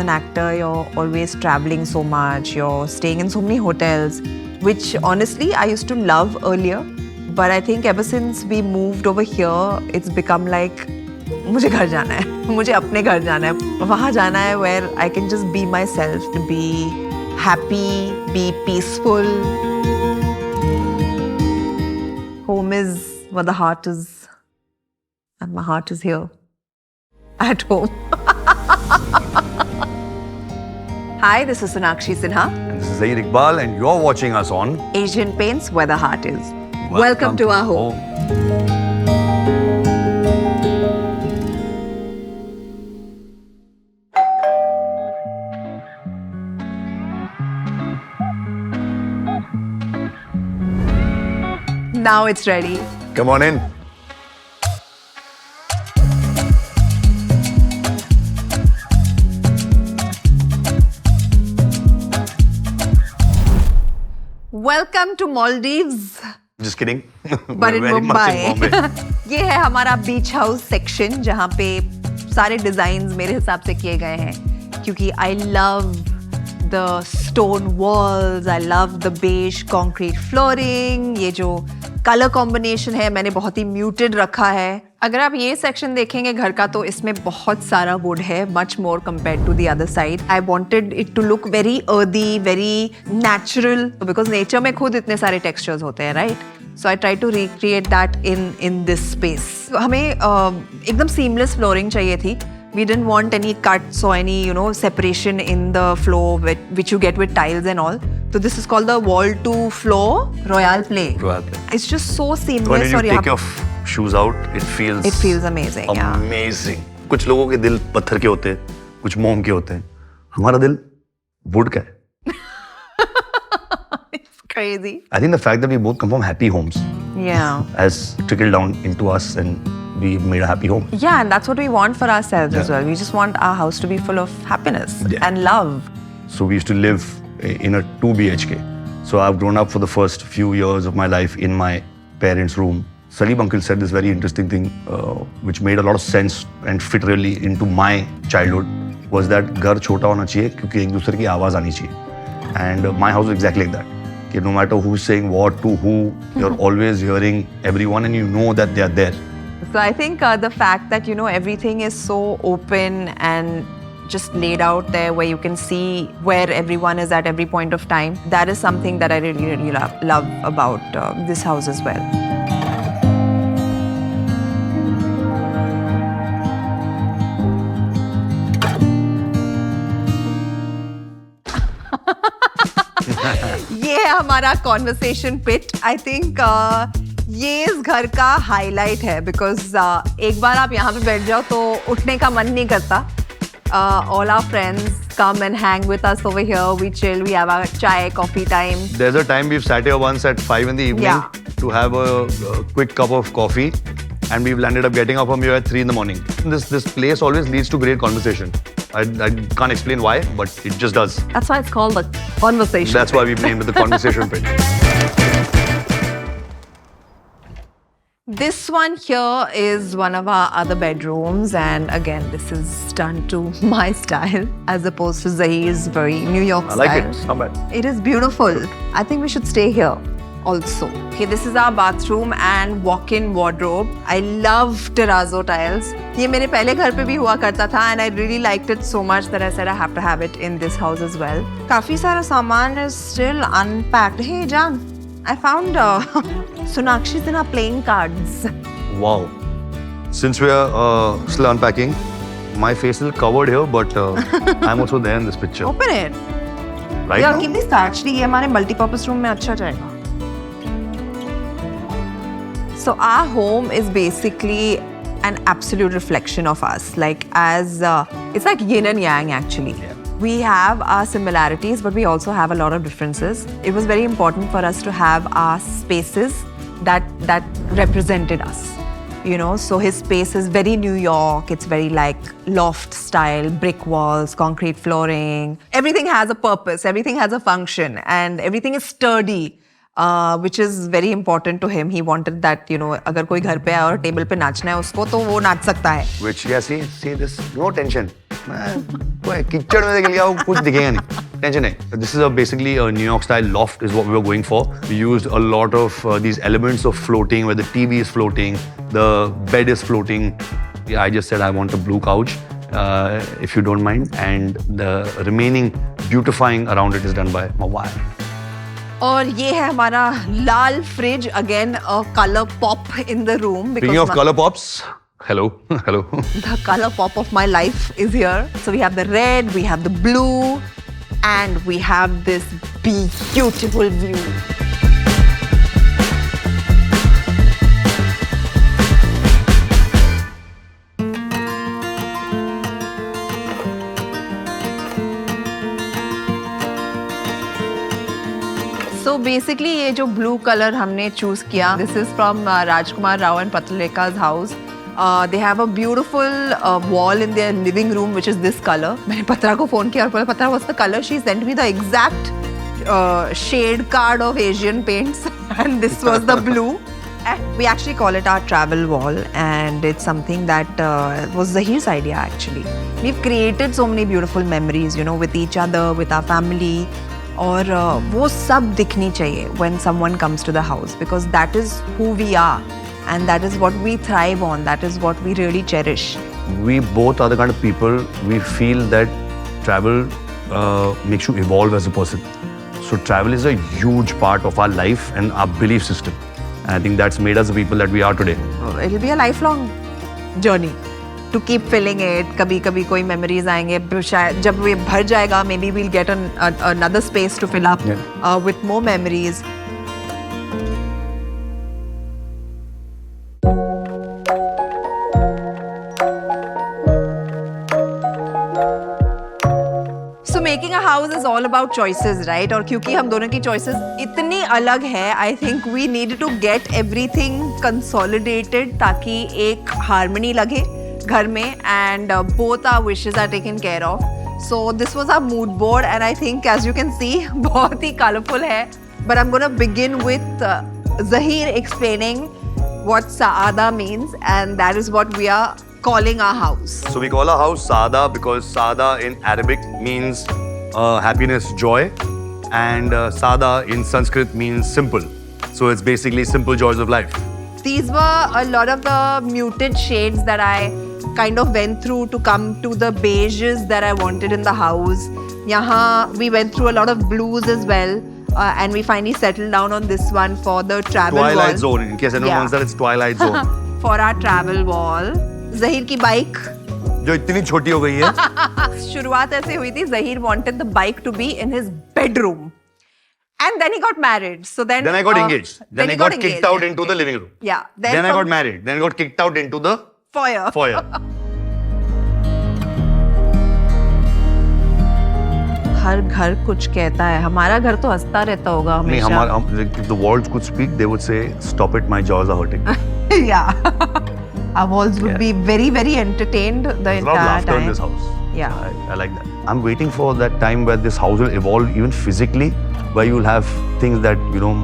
an actor, you're always traveling so much, you're staying in so many hotels, which honestly I used to love earlier. But I think ever since we moved over here, it's become like, मुझे घर जाना है, मुझे अपने घर जाना है, वहाँ जाना है where I can just be myself, to be happy, be peaceful. Home is where the heart is, and my heart is here, at home. Hi, this is Sonakshi Sinha. And this is Zaid Iqbal, and you're watching us on Asian Paints, where the heart is. Welcome to our home. Now it's ready. Come on in. Welcome to Maldives. Just kidding. But in Very much in Mumbai. Bombay. ये है हमारा बीच house section जहाँ पे सारे designs मेरे हिसाब से किए गए हैं क्योंकि I love the stone walls, I love the beige concrete flooring. ये जो कलर कॉम्बिनेशन है मैंने बहुत ही म्यूटेड रखा है. अगर आप ये सेक्शन देखेंगे घर का तो इसमें बहुत सारा वुड है, much more compared to the other side. I wanted it to look very earthy, very natural, because nature में खुद इतने सारे टेक्सचर्स होते हैं, right? So I try to recreate that in this space. हमें एकदम seamless flooring चाहिए थी. We didn't want any cuts or any separation in the floor which you get with tiles and all. So this is called the wall to floor Royal Play. Royal Play. It's just so seamless. So when you take your shoes out, it feels amazing. Amazing. Yeah. कुछ लोगों के दिल पत्थर के होते हैं, कुछ मोम के होते हैं. हमारा दिल वुड का है. Crazy. I think the fact that we both come from happy homes has trickled down into us and we've made a happy home. Yeah, and that's what we want for ourselves as well. We just want our house to be full of happiness and love. So we used to live in a 2 BHK. So I've grown up for the first few years of my life in my parents' room. Salim uncle said this very interesting thing which made a lot of sense and fit really into my childhood was that घर छोटा होना चाहिए क्योंकि एक दूसरे की आवाज आनी चाहिए. And my house was exactly like that. No matter who's saying what to who, you're always hearing everyone and you know that they're there. So I think the fact that, everything is so open and just laid out there where you can see where everyone is at every point of time, that is something that I really, really love about this house as well. ये है हमारा conversation pit. I think ये इस घर का highlight है because एक बार आप यहाँ पे बैठ जाओ तो उठने का मन नहीं करता. All our friends come and hang with us over here. We chill, we have our chai, coffee time. There's a time we've sat here once at 5 in the evening to have a quick cup of coffee and we've ended up getting up from here at 3 in the morning. This place always leads to great conversation. I can't explain why, but it just does. That's why it's called the conversation. That's why we've named it the conversation pit. This one here is one of our other bedrooms, and again, this is done to my style as opposed to Zahir's very New York style. I like it. It's not bad. It is beautiful. I think we should stay here also. Okay, this is our bathroom and walk-in wardrobe. I love terrazzo tiles. ये मेरे पहले घर पे भी हुआ करता था and I really liked it so much that I said I have to have it in this house as well. काफी सारा सामान is still unpacked. Hey Jan, I found Sonakshi Sinha playing cards. Wow. Since we are still unpacking, my face is covered here, but I'm also there in this picture. Open it. Right Yeah, now? keep this actually. ये हमारे multi-purpose room में अच्छा जाएगा. So our home is basically an absolute reflection of us. Like it's like yin and yang actually. Yeah. We have our similarities, but we also have a lot of differences. It was very important for us to have our spaces that represented us. So his space is very New York. It's very like loft style, brick walls, concrete flooring. Everything has a purpose. Everything has a function, and everything is sturdy. Which is very important to him. He wanted that, अगर कोई घर पे आए और table पे नाचना है उसको तो वो नाच सकता है. Which, yeah, see this, no tension. मैं किचड़ में निकल गया हूँ, कुछ दिखेगा नहीं, टेंशन नहीं. This is basically a New York style loft is what we were going for. We used a lot of these elements of floating, where the TV is floating, the bed is floating. Yeah, I just said I want a blue couch, if you don't mind, and the remaining beautifying around it is done by my wife. और ये है हमारा लाल fridge, again colour pop in the room. Speaking of color pops, hello. The color pop of my life is here. So we have the red, we have the blue, and we have this beautiful view. So basically ये जो blue color हमने choose किया, this is from Rajkumar Rao and Pataleka's house. They have a beautiful wall in their living room which is this color. मैंने पत्रा को phone किया और बोला पत्रा what's the color? She sent me the exact shade card of Asian paints and this was the blue. And we actually call it our travel wall, and it's something that was Zahir's idea actually. We've created so many beautiful memories, you know, with each other, with our family. और वो सब दिखनी चाहिए when someone comes to the house, because that is who we are and that is what we thrive on, that is what we really cherish. We both are the kind of people, we feel that travel makes you evolve as a person. So travel is a huge part of our life and our belief system. And I think that's made us the people that we are today. It will be a lifelong journey to keep filling it. कभी कभी कोई memories आएंगे, शायद जब ये भर जाएगा, maybe we'll get another space to fill up with more memories. So making a house is all about choices, right? और क्योंकि हम दोनों की choices इतनी अलग है, I think we need to get everything consolidated ताकि एक harmony लगे घर में, and both our wishes are taken care of. So this was our mood board, and I think as you can see बहुत ही colorful है. But I'm gonna begin with Zahir explaining what Saada means, and that is what we are calling our house. So we call our house Saada because Saada in Arabic means happiness, joy, and Saada in Sanskrit means simple. So it's basically simple joys of life. These were a lot of the muted shades that I kind of went through to come to the beiges that I wanted in the house. Yahan we went through a lot of blues as well, and we finally settled down on this one for the travel Twilight wall. Zone. In case anyone wants that, it's Twilight Zone. For our travel wall. Zahir की bike. जो इतनी छोटी हो गई है. शुरुआत ऐसे हुई थी. Zahir wanted the bike to be in his bedroom. And then he got married. So then I got engaged. Then I got kicked out into the living room. Yeah. Then I got married. Then I got kicked out into the foyer. हर घर कुछ कहता है. हमारा घर तो हंसता रहता होगा हमेशा. नहीं, हमारा if the walls could speak, they would say, "Stop it, my jaws are hurting." Yeah. Our walls would be very, very entertained the There's a lot of entire laughter time. in this house. Yeah. I like that. I'm waiting for that time where this house will evolve even physically, where you'll have things that, you know,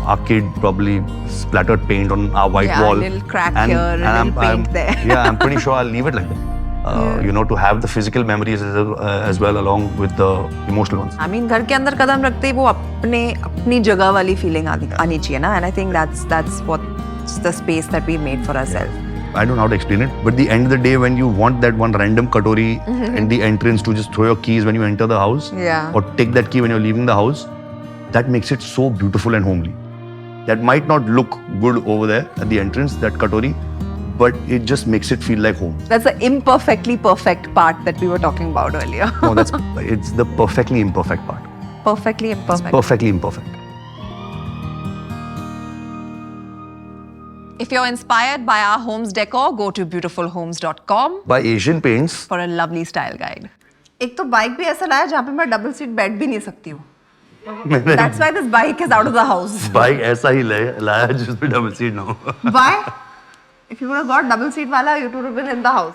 our kid probably splattered paint on our white wall. Yeah, a little crack here, a little paint there. Yeah, I'm pretty sure I'll leave it like that. You know, to have the physical memories as well along with the emotional ones. I mean, घर के अंदर कदम रखते ही वो अपनी जगह वाली feeling आनी चाहिए ना, and I think that's what's the space that we made for ourselves. I don't know how to explain it, but at the end of the day, when you want that one random katori in the entrance to just throw your keys when you enter the house, or take that key when you're leaving the house, that makes it so beautiful and homely. That might not look good over there at the entrance, that katori, but it just makes it feel like home. That's the imperfectly perfect part that we were talking about earlier. No, it's the perfectly imperfect part. Perfectly imperfect. Perfectly imperfect. If you're inspired by our homes decor, go to beautifulhomes.com By Asian Paints. for a lovely style guide. एक तो bike भी ऐसा लाया जहाँ पे मैं double seat बैठ भी नहीं सकती हूँ. That's why this bike is out of the house. Bike ऐसा ही लाया जिसमें डबल सीट ना हो. Why? If you would have got double seat wala, you would have been in the house.